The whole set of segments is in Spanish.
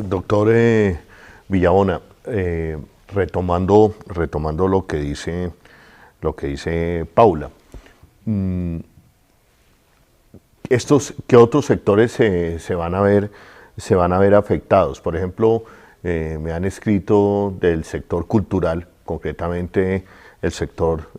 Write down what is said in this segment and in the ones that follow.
Doctor Villabona, retomando lo que dice Paula, ¿qué otros sectores se van a ver afectados? Por ejemplo, me han escrito del sector cultural, concretamente el sector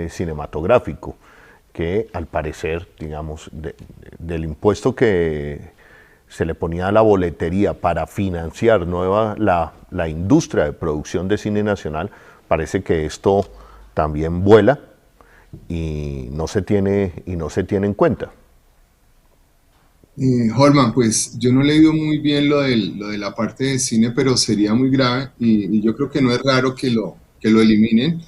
cinematográfico, que al parecer, digamos, del impuesto que se le ponía a la boletería para financiar la industria de producción de cine nacional, parece que esto también vuela y no se tiene en cuenta. Holman, pues yo no he leído muy bien lo de la parte de cine, pero sería muy grave y yo creo que no es raro que lo eliminen.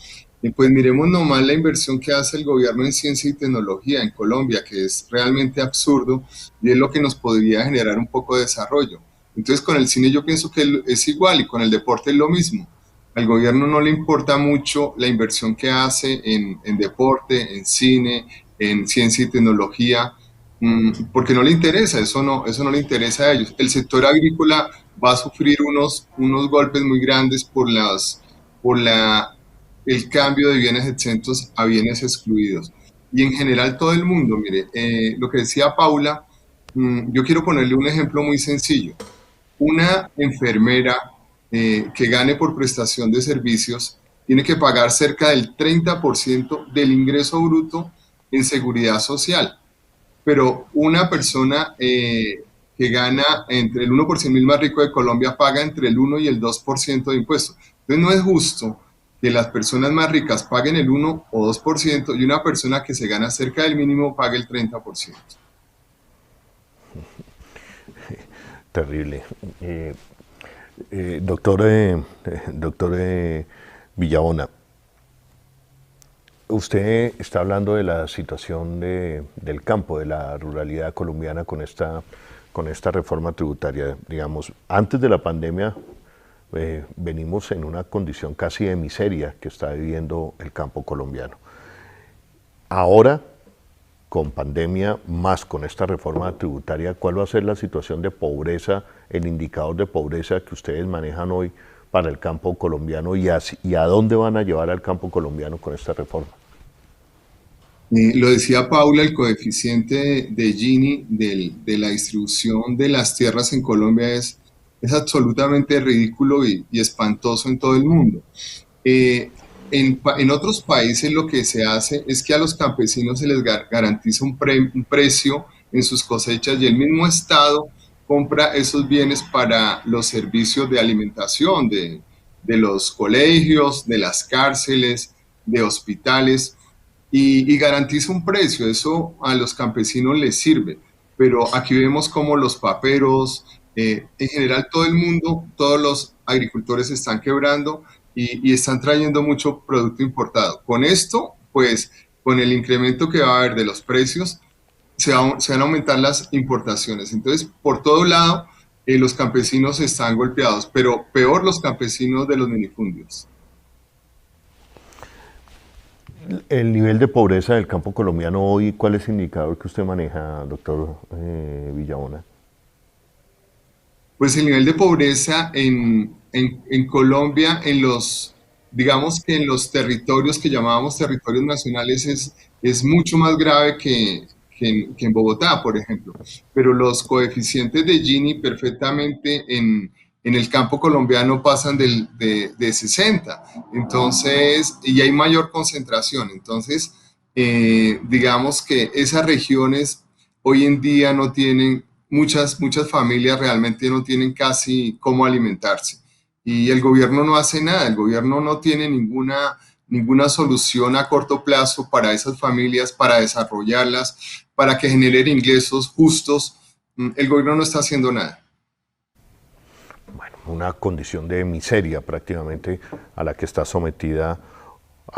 Pues miremos nomás la inversión que hace el gobierno en ciencia y tecnología en Colombia, que es realmente absurdo y es lo que nos podría generar un poco de desarrollo. Entonces con el cine yo pienso que es igual y con el deporte es lo mismo. Al gobierno no le importa mucho la inversión que hace en deporte, en cine, en ciencia y tecnología, porque no le interesa, eso no le interesa a ellos. El sector agrícola va a sufrir unos golpes muy grandes por el cambio de bienes exentos a bienes excluidos. Y en general todo el mundo, mire, lo que decía Paula, yo quiero ponerle un ejemplo muy sencillo. Una enfermera que gane por prestación de servicios tiene que pagar cerca del 30% del ingreso bruto en seguridad social, pero una persona que gana entre el 1% más rico de Colombia paga entre el 1 y el 2% de impuestos. Entonces no es justo que las personas más ricas paguen el 1 o 2% y una persona que se gana cerca del mínimo pague el 30%. Terrible. Doctor Villabona, usted está hablando de la situación del campo, de la ruralidad colombiana con esta reforma tributaria. Digamos, antes de la pandemia venimos en una condición casi de miseria que está viviendo el campo colombiano. Ahora, con pandemia, más con esta reforma tributaria, ¿cuál va a ser la situación de pobreza, el indicador de pobreza que ustedes manejan hoy para el campo colombiano y a dónde van a llevar al campo colombiano con esta reforma? Lo decía Paula, el coeficiente de Gini de la distribución de las tierras en Colombia es absolutamente ridículo y espantoso en todo el mundo. En otros países lo que se hace es que a los campesinos se les garantiza un precio en sus cosechas y el mismo Estado compra esos bienes para los servicios de alimentación de los colegios, de las cárceles, de hospitales y garantiza un precio. Eso a los campesinos les sirve. Pero aquí vemos como los paperos, en general todo el mundo, todos los agricultores están quebrando y están trayendo mucho producto importado. Con esto, pues, con el incremento que va a haber de los precios, se van a aumentar las importaciones. Entonces, por todo lado, los campesinos están golpeados, pero peor los campesinos de los minifundios. El nivel de pobreza del campo colombiano hoy, ¿cuál es el indicador que usted maneja, doctor Villabona? Pues el nivel de pobreza en Colombia, digamos que en los territorios que llamábamos territorios nacionales es mucho más grave que en Bogotá, por ejemplo. Pero los coeficientes de Gini perfectamente en el campo colombiano pasan de 60. Entonces, y hay mayor concentración. Entonces, digamos que esas regiones hoy en día no tienen, muchas familias realmente no tienen casi cómo alimentarse. Y el gobierno no hace nada, el gobierno no tiene ninguna solución a corto plazo para esas familias, para desarrollarlas, para que generen ingresos justos. El gobierno no está haciendo nada. Bueno, una condición de miseria prácticamente a la que está sometida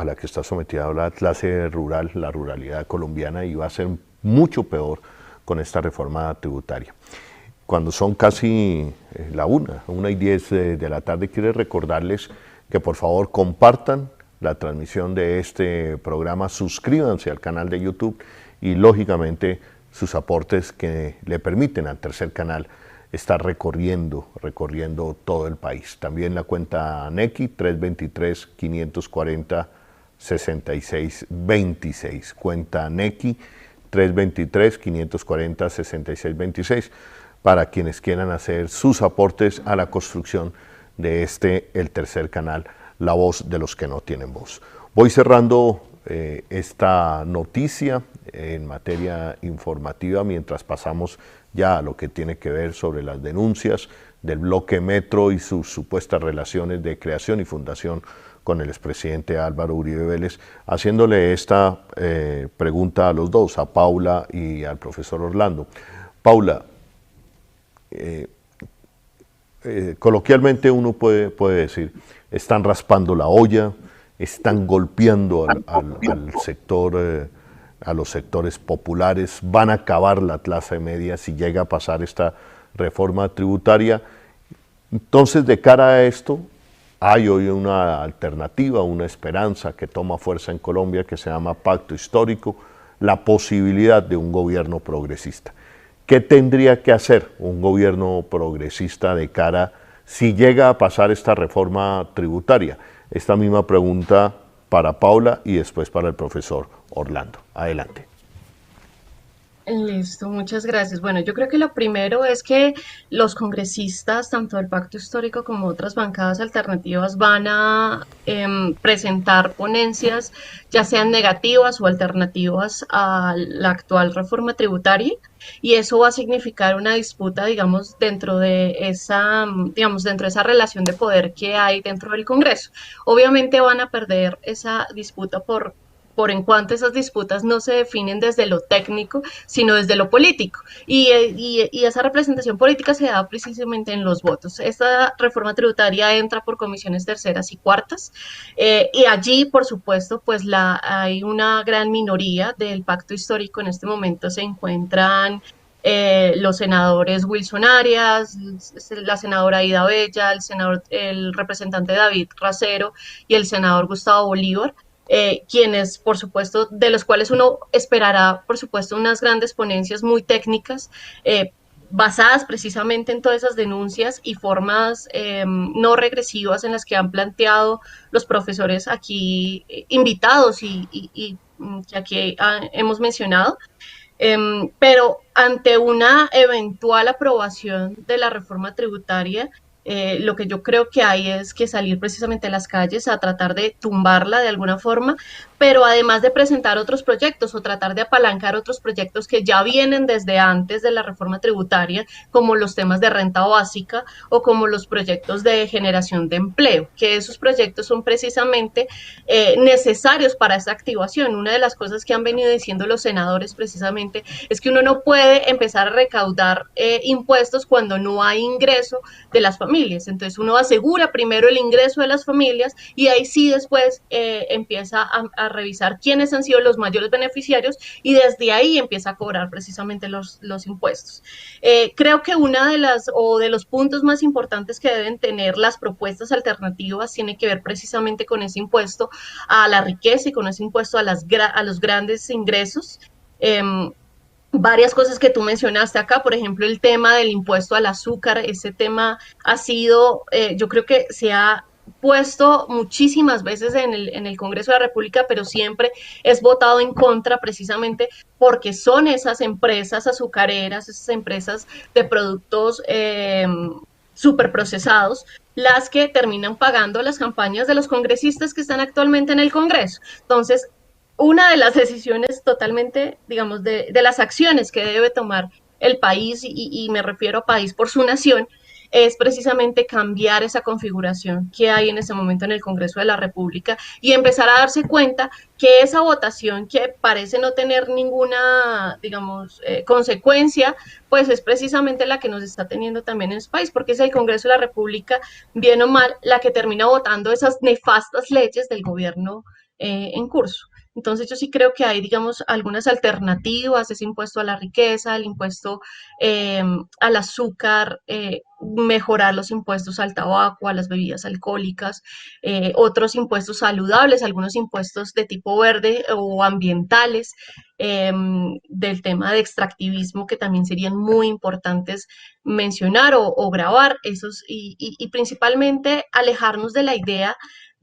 la clase rural, la ruralidad colombiana, y va a ser mucho peor con esta reforma tributaria. Cuando son casi la 1:10 de la tarde, quiero recordarles que por favor compartan la transmisión de este programa, suscríbanse al canal de YouTube y lógicamente sus aportes que le permiten al tercer canal está recorriendo todo el país. También la cuenta Nequi 323-540-6626. Cuenta Nequi 323-540-6626 para quienes quieran hacer sus aportes a la construcción de el tercer canal, la voz de los que no tienen voz. Voy cerrando esta noticia en materia informativa mientras pasamos ya a lo que tiene que ver sobre las denuncias del bloque Metro y sus supuestas relaciones de creación y fundación con el expresidente Álvaro Uribe Vélez, haciéndole esta pregunta a los dos, a Paula y al profesor Orlando. Paula, coloquialmente uno puede decir, están raspando la olla, están golpeando al sector, a los sectores populares, van a acabar la clase media si llega a pasar esta reforma tributaria. Entonces, de cara a esto, hay hoy una alternativa, una esperanza que toma fuerza en Colombia que se llama Pacto Histórico, la posibilidad de un gobierno progresista. ¿Qué tendría que hacer un gobierno progresista de cara si llega a pasar esta reforma tributaria? Esta misma pregunta para Paula y después para el profesor Orlando. Adelante. Listo, muchas gracias. Bueno, yo creo que lo primero es que los congresistas, tanto del Pacto Histórico como otras bancadas alternativas, van a presentar ponencias, ya sean negativas o alternativas a la actual reforma tributaria, y eso va a significar una disputa, digamos, dentro de esa, dentro de esa relación de poder que hay dentro del Congreso. Obviamente van a perder esa disputa por en cuanto esas disputas no se definen desde lo técnico, sino desde lo político. Y esa representación política se da precisamente en los votos. Esta reforma tributaria entra por comisiones terceras y cuartas, y allí, por supuesto, pues hay una gran minoría del pacto histórico. En este momento se encuentran los senadores Wilson Arias, la senadora Ida Bella, el representante David Racero y el senador Gustavo Bolívar, quienes, por supuesto, de los cuales uno esperará, por supuesto, unas grandes ponencias muy técnicas, basadas precisamente en todas esas denuncias y formas no regresivas en las que han planteado los profesores aquí invitados y que aquí hemos mencionado. Pero ante una eventual aprobación de la reforma tributaria, lo que yo creo que hay es que salir precisamente a las calles a tratar de tumbarla de alguna forma, pero además de presentar otros proyectos o tratar de apalancar otros proyectos que ya vienen desde antes de la reforma tributaria, como los temas de renta básica o como los proyectos de generación de empleo, que esos proyectos son precisamente necesarios para esa activación. Una de las cosas que han venido diciendo los senadores precisamente es que uno no puede empezar a recaudar impuestos cuando no hay ingreso de las familias. Entonces uno asegura primero el ingreso de las familias y ahí sí después empieza a revisar quiénes han sido los mayores beneficiarios y desde ahí empieza a cobrar precisamente los impuestos. Creo que una de los puntos más importantes que deben tener las propuestas alternativas tiene que ver precisamente con ese impuesto a la riqueza y con ese impuesto a los grandes ingresos. Varias cosas que tú mencionaste acá, por ejemplo, el tema del impuesto al azúcar. Ese tema ha sido, yo creo que se ha puesto muchísimas veces en el Congreso de la República, pero siempre es votado en contra precisamente porque son esas empresas azucareras, esas empresas de productos superprocesados, las que terminan pagando las campañas de los congresistas que están actualmente en el Congreso. Entonces, una de las decisiones totalmente, digamos, de las acciones que debe tomar el país, y me refiero a país por su nación, es precisamente cambiar esa configuración que hay en ese momento en el Congreso de la República y empezar a darse cuenta que esa votación que parece no tener ninguna, digamos, consecuencia, pues es precisamente la que nos está teniendo también en este país, porque es el Congreso de la República, bien o mal, la que termina votando esas nefastas leyes del gobierno en curso. Entonces yo sí creo que hay, digamos, algunas alternativas, ese impuesto a la riqueza, el impuesto al azúcar, mejorar los impuestos al tabaco, a las bebidas alcohólicas, otros impuestos saludables, algunos impuestos de tipo verde o ambientales, del tema de extractivismo que también serían muy importantes mencionar o grabar, esos, y principalmente alejarnos de la idea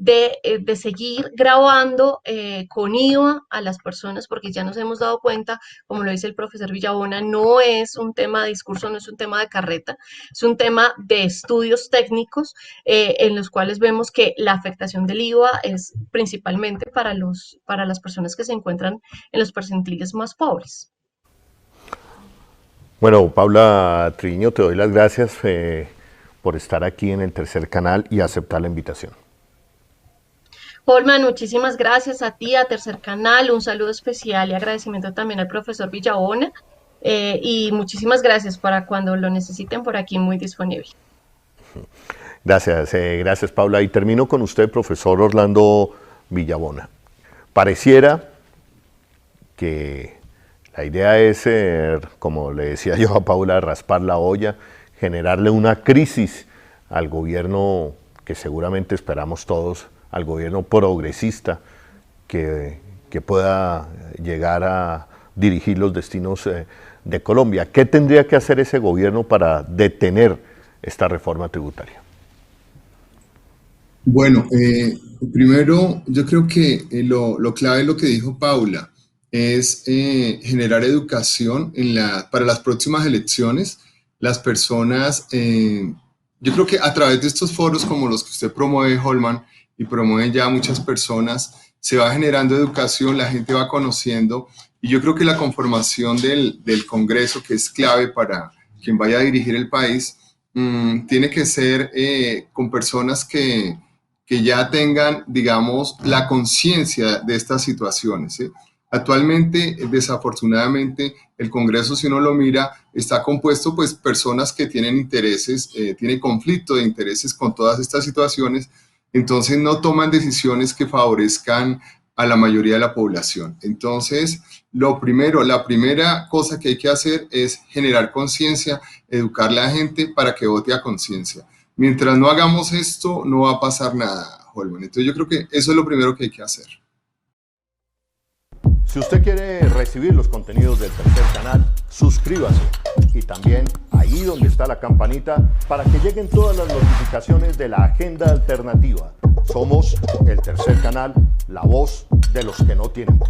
de seguir grabando con IVA a las personas, porque ya nos hemos dado cuenta, como lo dice el profesor Villabona, no es un tema de discurso, no es un tema de carreta, es un tema de estudios técnicos en los cuales vemos que la afectación del IVA es principalmente para las personas que se encuentran en los percentiles más pobres. Bueno, Paula Triviño, te doy las gracias por estar aquí en el Tercer Canal y aceptar la invitación. Holman, muchísimas gracias a ti, a Tercer Canal, un saludo especial y agradecimiento también al profesor Villabona, y muchísimas gracias para cuando lo necesiten por aquí, muy disponible. Gracias, gracias Paula. Y termino con usted, profesor Orlando Villabona. Pareciera que la idea es, como le decía yo a Paula, raspar la olla, generarle una crisis al gobierno que seguramente esperamos todos, al gobierno progresista que pueda llegar a dirigir los destinos de Colombia. ¿Qué tendría que hacer ese gobierno para detener esta reforma tributaria? Bueno, primero yo creo que lo clave es lo que dijo Paula, es generar educación para las próximas elecciones. Las personas, yo creo que a través de estos foros como los que usted promueve, Holman, y promueven ya muchas personas, se va generando educación, la gente va conociendo, y yo creo que la conformación del Congreso, que es clave para quien vaya a dirigir el país, tiene que ser con personas que ya tengan, digamos, la conciencia de estas situaciones, ¿sí? Actualmente, desafortunadamente, el Congreso, si uno lo mira, está compuesto pues personas que tienen intereses, tiene conflicto de intereses con todas estas situaciones, entonces no toman decisiones que favorezcan a la mayoría de la población. Entonces, la primera cosa que hay que hacer es generar conciencia, educar a la gente para que vote a conciencia. Mientras no hagamos esto, no va a pasar nada, Holman. Entonces yo creo que eso es lo primero que hay que hacer. Si usted quiere recibir los contenidos del Tercer Canal, suscríbase y también ahí donde está la campanita para que lleguen todas las notificaciones de la agenda alternativa. Somos el Tercer Canal, la voz de los que no tienen voz.